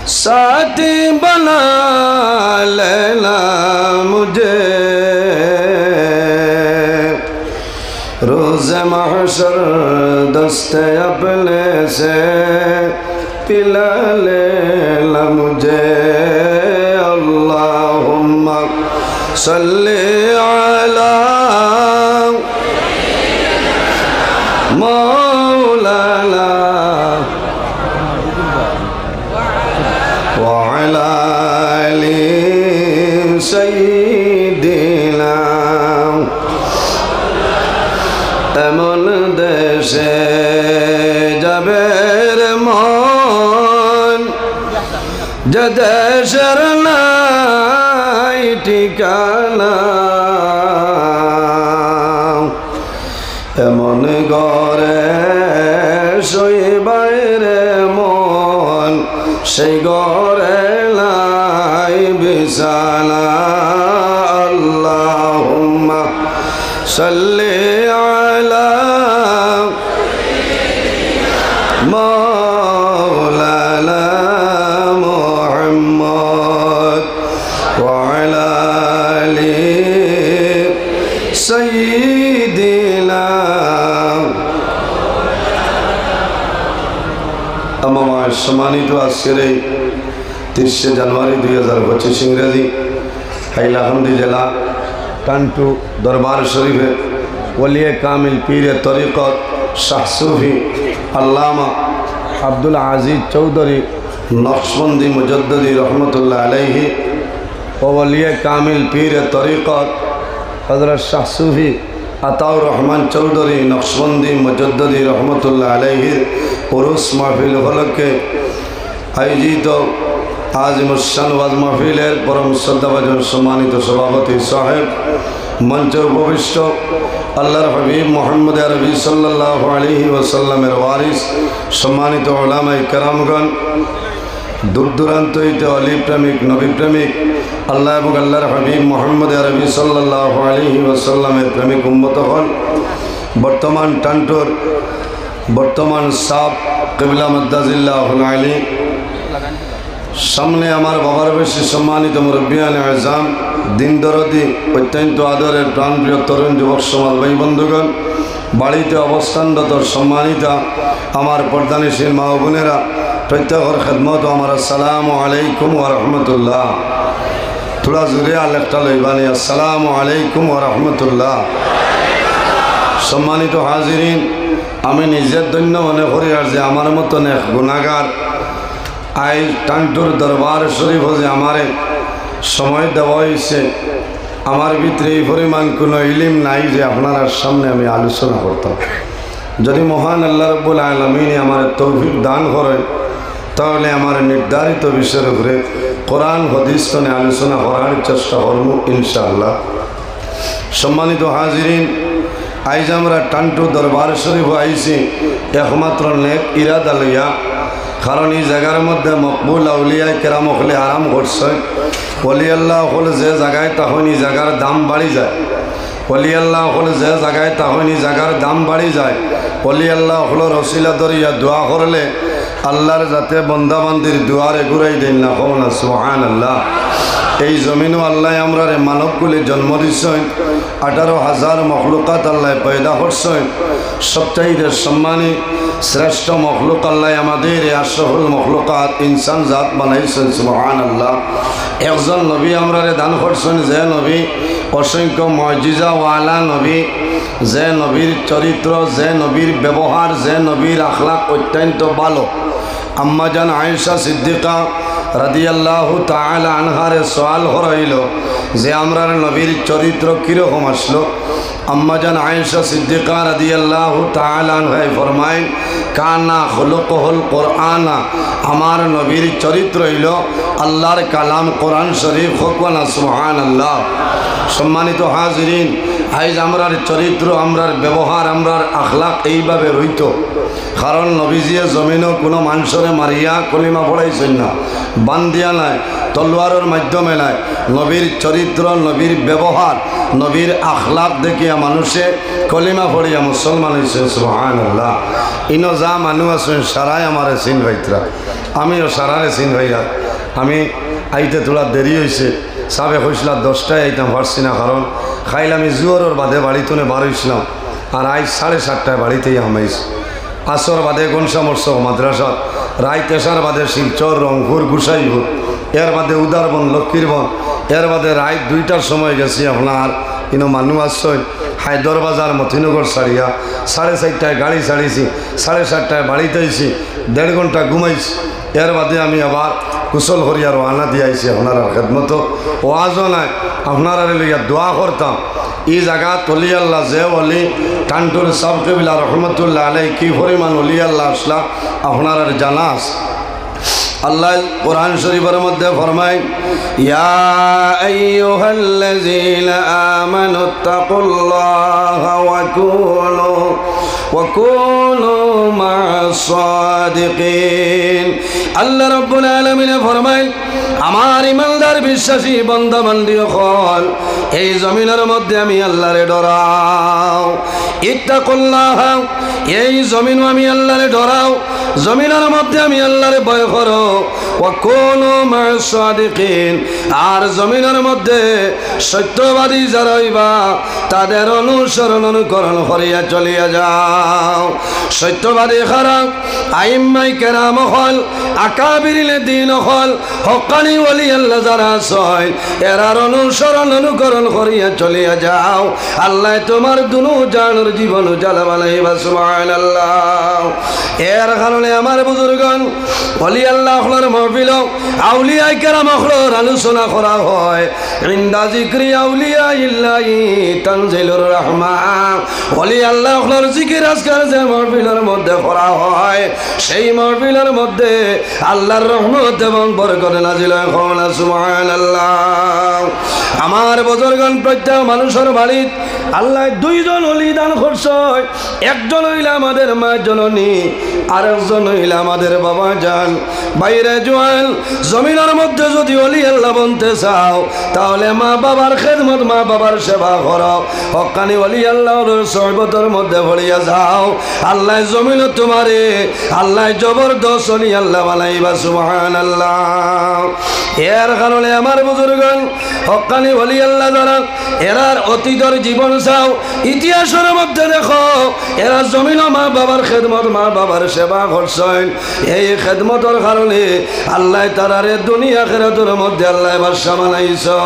साथी बना लेना मुझे रोज़ महशर दस्ते अपने से पिला लेना मुझे अल्लाहुम्मा सल्ली अला मौलाना वअला आलि सय्यिदिना एमन देशे जाबे रे मन जे देशेर নাই ঠিকানা এমন ঘরে শোইবাই রে মন সেই ঘরে নাই বিছানা আল্লাহুম্মা সাল্লি আলা মাওলানা মুহাম্মদ ওয়ালা আলি সাইয়্যিদিনা। আমার সম্মানিত আজকের এই 30 জানুয়ারি 2025 ইংরেজি হাইলাকান্দি জেলা টান্টু দরবার শরীফে ওলিয়ে কামিল পীরে তরিকত শাহ সুফি আল্লামা আব্দুল আজিজ চৌধুরী নকশবন্দি মুজদ্দিদি রহমতুল্লাহ আলাইহি ও ওলিয়ে কামিল পীরে তরিকত হযরত শাহ সুফি আতাউর রহমান চৌধুরী নকশবন্দি মুজদ্দিদি রহমতুল্লাহ আলাইহির উরুস মাহফিল উপলক্ষে আয়োজিত আজিমুশান ওয়াজ মাহফিলের পরম শ্রদ্ধাভাজন সম্মানিত সভাপতি সাহেব, মঞ্চে উপবিষ্ট আল্লাহর হাবিব মুহাম্মদ আরবি সাল্লাল্লাহু আলাইহি ওয়াসাল্লামের ওয়ারিস সম্মানিত উলামায়ে কেরামগণ, দূর দূরান্ত হইতে অলি প্রেমিক নবী প্রেমিক আল্লাহ এবং আল্লাহর হাবিব মুহাম্মদ আরবি সাল্লাল্লাহু আলাইহি ওয়াসাল্লামের প্রেমিক উম্মতগণ, বর্তমান টান্টুর বর্তমান সাব কিবলা মাদ্দাজিল্লাহুল আলী, সামনে আমার বাবার বেশি সম্মানিত মুরব্বিয়ানে আযম, দিন দরদি অত্যন্ত আদরের প্রাণপ্রিয় তরুণ যুবক সমাজ ভাই বন্ধুগণ, বাড়িতে অবস্থানরত সম্মানিতা আমার পর্দানিশীল মা ও বোনেরা, প্রত্যেকের খেদমত আমার আসসালামু আলাইকুম ওয়া রাহমাতুল্লাহ। থোড়া জোরে আলেকটা লইবানি, আসসালামু আলাইকুম ওয়া রাহমাতুল্লাহ। সম্মানিত হাজিরিন, আমি নিজের ধন্য মনে করি আর যে আমার মতন এক গুনাহগার আই টান্টুর দরবার শরীফ যে আমারে সময় দেওয়া হয়েছে, আমার ভিতরে এই পরিমাণ কোনো ইলিম নাই যে আপনার সামনে আমি আলোচনা করতাম। যদি মহান আল্লাহ রাব্বুল আলামিন আমার তৌফিক দান করেন তাহলে আমার নির্ধারিত বিষয়ের উপরে কোরআন হাদিস নিয়ে আলোচনা করার চেষ্টা করব ইনশাআল্লাহ। সম্মানিত হাজিরিন, আইজ আমরা টান্টু দরবার শরীফ আইছি একমাত্র নেক ইরাদা লইয়া, কারণ এই জায়গার মধ্যে মকবুল আউলিয়া কেরাম হলে আরাম করছে। ওলি আল্লাহ হলে যে জায়গায় তখন এই জায়গার দাম বাড়ি যায়, ওলি আল্লাহ হলে যে জায়গায় তখন এই জায়গার দাম বাড়ি যায়। ওলি আল্লাহ হলো রসিলা দরিয়া দোয়া করলে আল্লাহর যাতে বন্দাবান্দির দুয়ারে ঘুরাই দেন না, হো না সুবহানাল্লাহ। এই জমিনও আল্লাহ আমরা মানবগুলি জন্ম দিচ্ছেন, 18,000 মখলুকাত আল্লাহ পয়দা করছেন। সবচাইতে সম্মানী শ্রেষ্ঠ মখলুক আল্লাহ আমাদের আশরাফুল মখলুকাত ইনসান জাত বানাইছেন, সুবহানাল্লাহ। একজন নবী আমরা দান করছেন, যে নবী অসংখ্য মুজিজা ওয়ালা নবী, যে নবীর চরিত্র, যে নবীর ব্যবহার, যে নবীর আখলাক অত্যন্ত ভালো। আম্মাজান আয়েশা সিদ্দিকা রাদিয়াল্লাহু তাআলা আনহারে সওয়াল হইল যে আমরার নবীর চরিত্র কীরকম আসলো। আম্মাজান আয়েশা সিদ্দিকা রাদিয়াল্লাহু তাআলা আনহা ফরমায়, কানা খুলুকুল কুরআনা, আমার নবীর চরিত্র হইল আল্লাহর কালাম কোরআন শরীফ, হকওয়ানা সুবহানাল্লাহ। সম্মানিত হাজিরিন, আইজ আমরার চরিত্র, আমরার ব্যবহার, আমরার আখলাক এইভাবে রইত, কারণ নবীজিয়ে জমিনও কোনো মানুষরে মারিয়া কলিমা পড়াইছেন না, বান্দিয়া নাই, তলোয়ারের মাধ্যমে নাই। নবীর চরিত্র, নবীর ব্যবহার, নবীর আখলাক দেখিয়া মানুষে কলিমা পড়িয়া মুসলমান হয়েছে, সুবহানাল্লাহ। ইনো যা মানুষ আছেন সারাই আমার চিন ভাইতরা, আমিও সারারে চিন হইয়া আমি আইতে তোলা দেরি হয়েছে সাবে হয়েছিল 10টায় আইতাম পারছি না কারণ খাইলে আমি জুয়ারের বাদে বাড়িতে বার হয়েছিলাম আর আজ 7:30টায় বাড়িতেই আমাইছি আসর বাদে গনসামর্শ মাদ্রাসা রায় তেসার বাদে শিলচর রংপুর গুসাইপুর এর বাদে উদারবন লক্ষ্মীরবন এর বাদে রায় 2টার সময় গেছি আপনার কিন্তু মানুষ আসছেন হায়দর বাজার মতিনগর ছাড়িয়া 4:30টায় গাড়ি ছাড়িয়েছি 7:30টায় বাড়িতে আইছি 1.5 ঘন্টা ঘুমাইছি এর বাদে আমি আবার কুশল হরিয়া রওনা দিয়ে আইছি আপনার খেদমত ওয়াজও নাই আপনার লইয়া দোয়া করতাম এই জায়গা অলি আল্লাহ যে অলি টান্টুর সাব কবিলা রহমতুল্লাহ আলাই কি পরিমাণ অলি আল্লাহ আসলা আপনার জানা আছে আল্লাহ কোরআন শরীফের মধ্যে ফরমায় ইয়া আইয়ুহাল্লাযীনা আমানুত্তাকুল্লাহা ওয়া কুনু মা'আস সাদিকিন আল্লাহ রাব্বুল আলামিন ফরমায় আমার ইমানদার বিশ্বাসী বান্দা বান্দি হল এই জমিনের মধ্যে আমি আল্লাহরে ডরাও ইত্তাকুল্লাহ এই জমিন আমি আল্লাহরে ডরাও জমিনের মধ্যে আমি আল্লাহরে ভয় করো ওয়া কুনু মা'আস সাদিকিন আর জমিনের মধ্যে সত্যবাদী যারা হইবা তাদের অনুসরণ অনুকরণ করিয়া চলিয়া যাও সত্যবাদী খারাপ আইম্মাই কেরাম হল আকাবিরিলে দিন হল হকানি ওলি আল্লাহ যারা ছয় এরার অনুসরণ অনুকরণ করিয়া চলিয়া যাও আল্লাহ তোমার দুনু জানের জীবন জ্বালা বানাইবা সুবহানাল্লাহ এর কারণে আমার বুজুর্গণ ওলি আল্লাহ হলর মাহফিল আউলিয়া কেরাম হলর আলোচনা করা হয় ইনদা যিকরি আউলিয়া ইল্লাহি তানজিলুর রাহমান ওলি আল্লাহ হলর জিকির আজকার যে মাহফিলের মধ্যে করা হয় সেই মাহফিলের মধ্যে আল্লাহর রহমত এবং বরকত নাজিল হয় সুবহানাল্লাহ আমার বুজুর্গণ প্রত্যেক মানুষের বাড়িত আল্লাহ 2 জন ওলি দান করছে একজন হইল আমাদের মা জননী আরেকজন হইল আমাদের বাবা জান বাইরে জোয়ান জমিনের মধ্যে যদি ওলি আল্লাহ বনতে চাও তাহলে মা বাবার খেদমত মা বাবার সেবা করো হক্কানি ওলি আল্লাহর সহবতের মধ্যে ভরিয়া যাও আল্লাহ জমিন তোমারে আল্লাহ জবরদস্ত ওলি আল্লাহ বানাইবা সুবহানাল্লাহ এর কারণে আমার বুজুর্গণ হক্কানি ওলি আল্লাহ যারা এরার অতীতের জীবন চাও ইতিহাসের মধ্যে দেখো এরা জমিন মা বাবার খেদমত মা বাবার সেবা করছেন এই খেদমতের কারণে আল্লাহ তারারে দুনিয়া আখিরাতের মধ্যে আল্লাহ বাদশা বানাইছে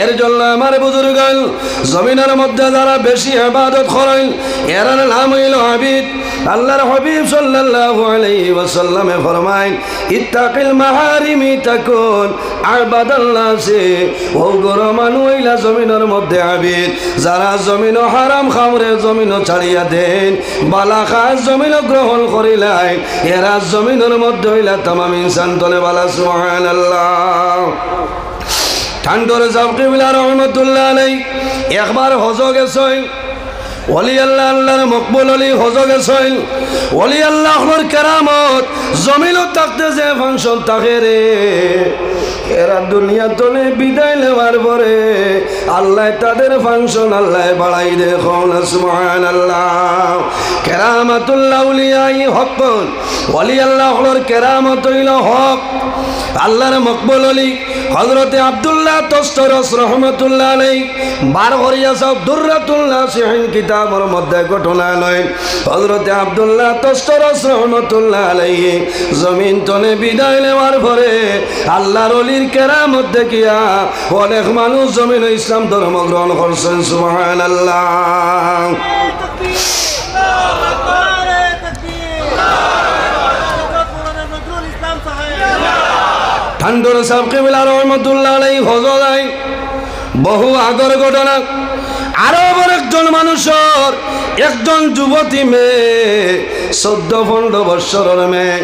এর জন্য আমার বুজুর্গণ জমিনের মধ্যে যারা বেশি ইবাদত করেন এর নাম হইল আবিদ আল্লাহর হাবিব সাল্লাল্লাহু আলাইহি ওয়াসাল্লামে ফরমায় ইত্তাকিল মাহারিমি তাকুন আবাদাল্লাহি ও গরো মানুষ হইলা জমিনের মধ্যে আবিদ যারা জমিন হারাম খামরে জমিন ছাড়িয়া দেন বালা খাস জমিন গ্রহণ করিলাই এরা জমিনের মধ্যে হইলা তামাম ইনসান তলে বালা সুবহানাল্লাহ ঠান্ডর জাবকিবিলা রহমতুল্লাহ আলাই একবার হজ গেছেন ওলি আল্লাহ আল্লাহর মকবুল অলি হজ গেছেন ওলি আল্লাহর কেরামত জমিনত থাকতে যে ফাংশন থাকে রে এরা দুনিয়া তলে বিদায় নেওয়ার পরে আল্লাহ তাদের ফাংশন আল্লাহ বাড়াই দেখুন সুবহানাল্লাহ কেরামাতুল্লাহ উলিয়াই হক ওলি আল্লাহর কেরামত হইল হক আল্লাহর মকবুল অলি হযরতে আব্দুল্লাহ তস্তরস রহমতুল্লাহ আলাইহি বার করিয়া সব দুররাতুল্লাহ সিহিন কিতাবের মধ্যে ঘটনা লয় হযরতে আব্দুল্লাহ তস্তরস রহমতুল্লাহ আলাইহি জমিন তলে বিদায় নেওয়ার পরে আল্লাহর ওলির কেরামত দেখিয়া অনেক মানুষ জমিন ইসলাম ধর্ম গ্রহণ করছেন সুবহানাল্লাহ ঠান্ডর সাহেব কিবলা রহমতুল্লাহ আলাইহি হজ যায় বহু আগর ঘটনা আরবের একজন মানুষের একজন যুবতী মেয়ে 14-15 বছরের মেয়ে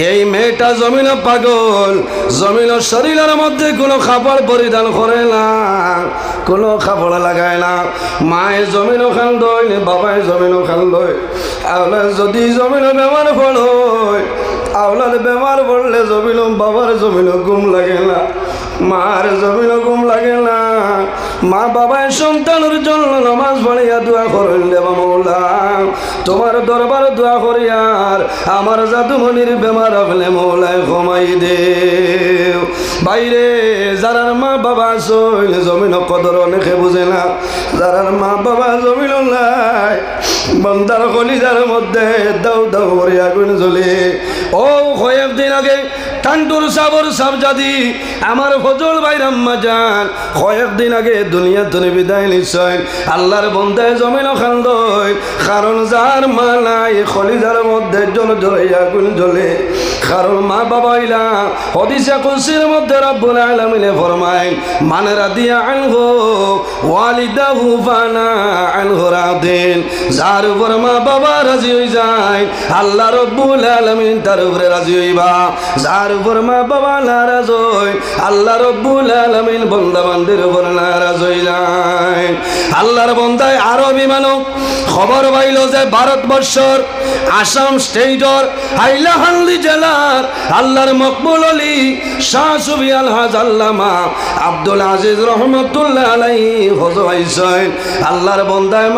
এই মেয়েটা জমিন পাগল জমিন শরীরের মধ্যে কোনো খাবার পরিধান করে না কোনো খাবার লাগায় না মায়ে জমিন খান দয় বাবাই জমিন খান দয় আওলা যদি জমিন বেমার পড় আওলার বেমার পড়লে জমিন বাবার জমিন ঘুম লাগে না মার জমিন ঘুম লাগে না, মা বাবায় সন্তানের জন্য নামাজ পড়িয়া দোয়া করেন দেবা মৌলা তোমার দরবার দোয়া করিয়ার আমার জাদুমনির বেমার হলে মৌলায় কমাই দেও। বাইরে যারার মা বাবা সইল জমিন কদর অনেকে বুঝে না, যারার মা বাবা জমিন নাই বন্দার কলিজার মধ্যে দাউ দাউ করে আগুন জ্বলে। ও কয়েকদিন আগে টান্টুর সাবর সাবজাদি আমার ফজল ভাই রাম্মা যান কয়েকদিন আগে দুনিয়া ধরে বিদায় নিশ্চয় আল্লাহর বন্দায় জমিন খান্দই, কারণ যার মা নাই কলিজার মধ্যে জল জ্বলে আগুন জ্বলে। কারণ মা বাবা ইলা হাদিসে কুদসির মধ্যে রব্বুল আলামিন ফরমায় মান রাদিয়া আনহু ওয়ালিদাহু ফানা আনহু রাদিন, যার উপর মা বাবা রাজি হয়ে যায় আল্লাহ রব্বুল আলামিন তার উপরে রাজি হইবা। যার উপর মা বাবা নারাজ হয় আল্লাহ রব্বুল আলামিন বান্দা বান্দির উপর নারাজ হয়ে যায়। আল্লাহর বান্দায় আরবি মানব খবর পাইল যে ভারতবর্ষর আসাম স্টেটর হাইলাকান্দি জেলার আল্লাহর মকবুল আলী শাহ সুফি আলহাজ আল্লামা আব্দুল আজিজ রহমতুল্লাহ আলাইহি হজ হইছেন। আল্লাহর বান্দায়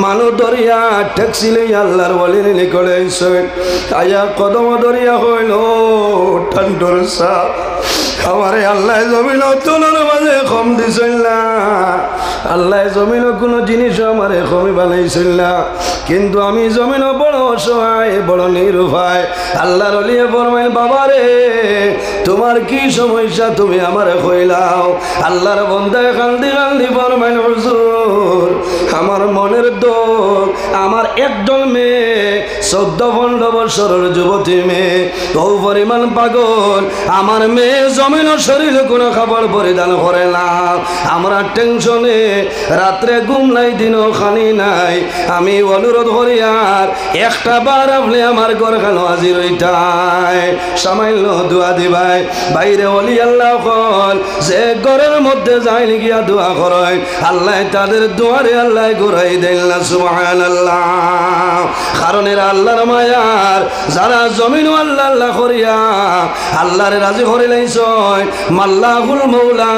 মানু দরিয়া ট্যাক্সি লই আল্লাহর ওয়ালির নিকটে আইছেন। আয়া কদম দরিয়া হইল ঠান্ডর সাহ আমারে আল্লাহ জমিন তোলার মাঝে কম দিছিল না, আল্লাহ জমিন কোনো জিনিস আমারে কমই বানাইছিল না, কিন্তু আমি জমিন বড় অসহায় বড় নিরুপায়। আল্লাহর ওলিয়ে ফরমাইল বাবারে তোমার কি সমস্যা তুমি আমারে কইলাও। আল্লাহর বান্দায় কান্দি কান্দি ফরমাইল হুজুর আমার মনের দুঃখ, আমার একজন মেয়ে 14-15 বছরের যুবতী মেয়ে ও পরিমাণ পাগল, আমার মেয়ে জমিন শরীরে কোনো খাবার পরিধান করে না, আমরা টেনশনে রাত্রে ঘুম নাই দিনও খানি নাই। আমি অনুরোধ করি আর একটা বার আপনি আমার ঘর কেন হাজির হইতাই সামান্য দোয়া দিবাই। বাইরে ওলি আল্লাহ কল যে ঘরের মধ্যে যাই গিয়া দোয়া করেন আল্লাহ তাদের দোয়ারে আল্লাহ ঘুরাই দেন না সুবহানাল্লাহ। কারণ এরা আল্লাহর মায়ার যারা জমিন আল্লাহ আল্লাহ করিয়া আল্লাহরে রাজি করে লাইছ মাল্লাহুল মৌলা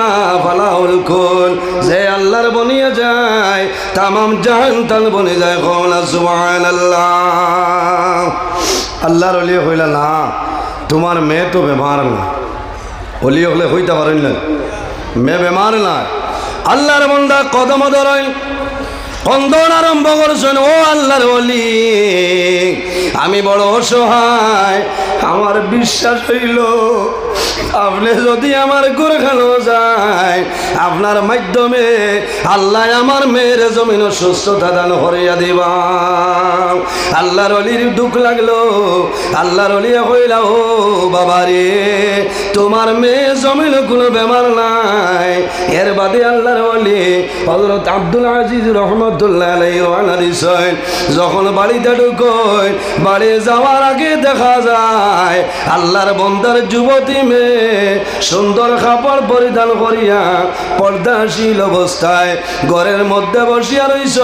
ফালাহুল কুল, যে আল্লাহর বনিয়া যায় তামাম জাহান তাল বনে যায় কওনা সুবহানাল্লাহ। আল্লাহর ওলি হইলা না তোমার মেয়ে তো বেমার না, ওলি হলে হইতে পারেন না, মেয়ে বেমার না। আল্লাহর বান্দা কদম ধরেন কন্দন আরম্ভ করছেন ও আল্লাহর ওলি আমি বড় অসহায়, আমার বিশ্বাস হইল আপনি যদি আমার ঘর খানো যায় আপনার মাধ্যমে আল্লাহ আমার মেয়ের জমিন সুস্থতা দান করিয়া দিবা। আল্লাহর ওলির দুঃখ লাগলো, আল্লাহর ওলি কইলা ও বাবারে তোমার মেয়ে জমিন কোনো বেমার নাই। এর বাদে আল্লাহর ওলি হযরত আব্দুল আজিজ রহমতুল্লাহ আলাইহি রওনা দিছেন। যখন বাড়িতে ঢুকই বাড়ি যাওয়ার আগে দেখা যায় আল্লাহর বান্দার যুবতী মেয়ে সুন্দর কাপড় পরিধান করিয়া পর্দাশীল অবস্থায় ঘরের মধ্যে বসিয়া রইছ।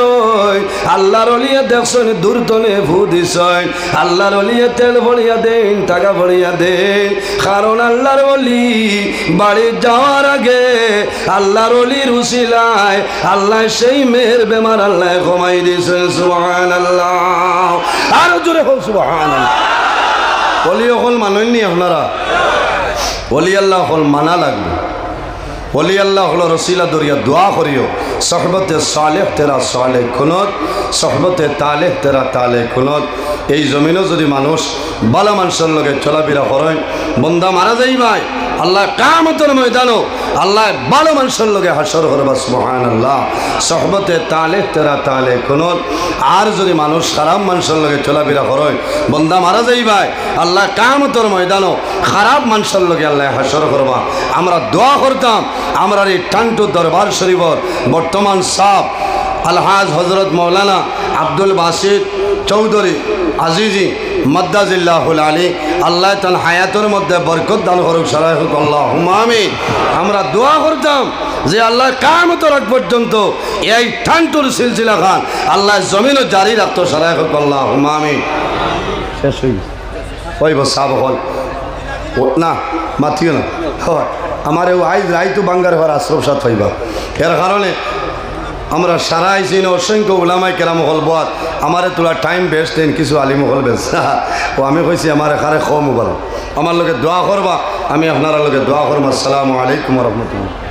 আল্লাহর ওলিয়ে দেখছেন দূরতনে ফু দিছেন, আল্লাহর ওলিয়ে তেল ভরিয়া দেন টাকা ভরিয়া দেন, কারণ আল্লাহর ওলি বাড়ি যাওয়ার আগে আল্লাহর ওলির উসিলায় আল্লাহ সেই মেয়ের বেমার আল্লাহ কমাই দিয়েছেন সুবহানাল্লাহ। আর জোরে হোক সুবহানাল্লাহ। ওলি হল মানেননি আপনারা? ওলি আল্লাহ হল মানা লাগবে, ওলি আল্লাহ হল রসিলা দরিয়া দোয়া করিও সহবতে সালেহ তেরা সালেহ খুনত, সহবতে তালেহ তেরা তালেহ খুনত। এই জমিনও যদি মানুষ ভালো মানুষের লগে চলাফেরা করেন বন্দা মারা যাই ভাই আল্লাহ কিয়ামতের ময়দানও আল্লাহ ভালো মানুষের লগে হাসর করবা সুবহানাল্লাহ। সহবতে তালেহ তেরা তালেহ খুনত। আর যদি মানুষ খারাপ মানুষের লগে চলাফেরা করেন বন্দা মারা যাই ভাই আল্লাহ কিয়ামতের ময়দানও খারাপ মানুষের লগে আল্লাহ হাসর করবা। আমরা দোয়া করতাম আমরা এই টান্টু দরবার শরীফর বর্তমান সাহ আলহাজ হজরত মৌলানা আব্দুল বাসিত চৌধুরী আজিজি মদ্দাজিল্লাহুল আলী আল্লাহ তার হায়াতের মধ্যে বরকত দান করুক সারাই হোক আল্লাহুম্মা আমিন। আমরা দোয়া করতাম যে আল্লাহ কিয়ামতের আগ পর্যন্ত এই টান্টুর সিলসিলা খান আল্লাহ জমিনও জারি রাখতো সারাই হোক আল্লাহুম্মা আমিন। শেষ হয়ে গেছে ওই বসাব হল না মাতিও না হয় আমার আইজ রাইতো বাঙ্গার হওয়ার আশ্রম সাথ পাইবা এর কারণে আমরা সারা আইসি অসংখ্য ওলামাই কেরাম হল বাদ আমারে তোলা টাইম বেস্ট দেন কিছু আলিম হল বেশ ও আমি কইছি আমার এখানে কম বল আমার লোকে দোয়া করবা আমি আপনারা লোকে দোয়া করবো আসসালামু আলাইকুম রহমতুল্লাহ।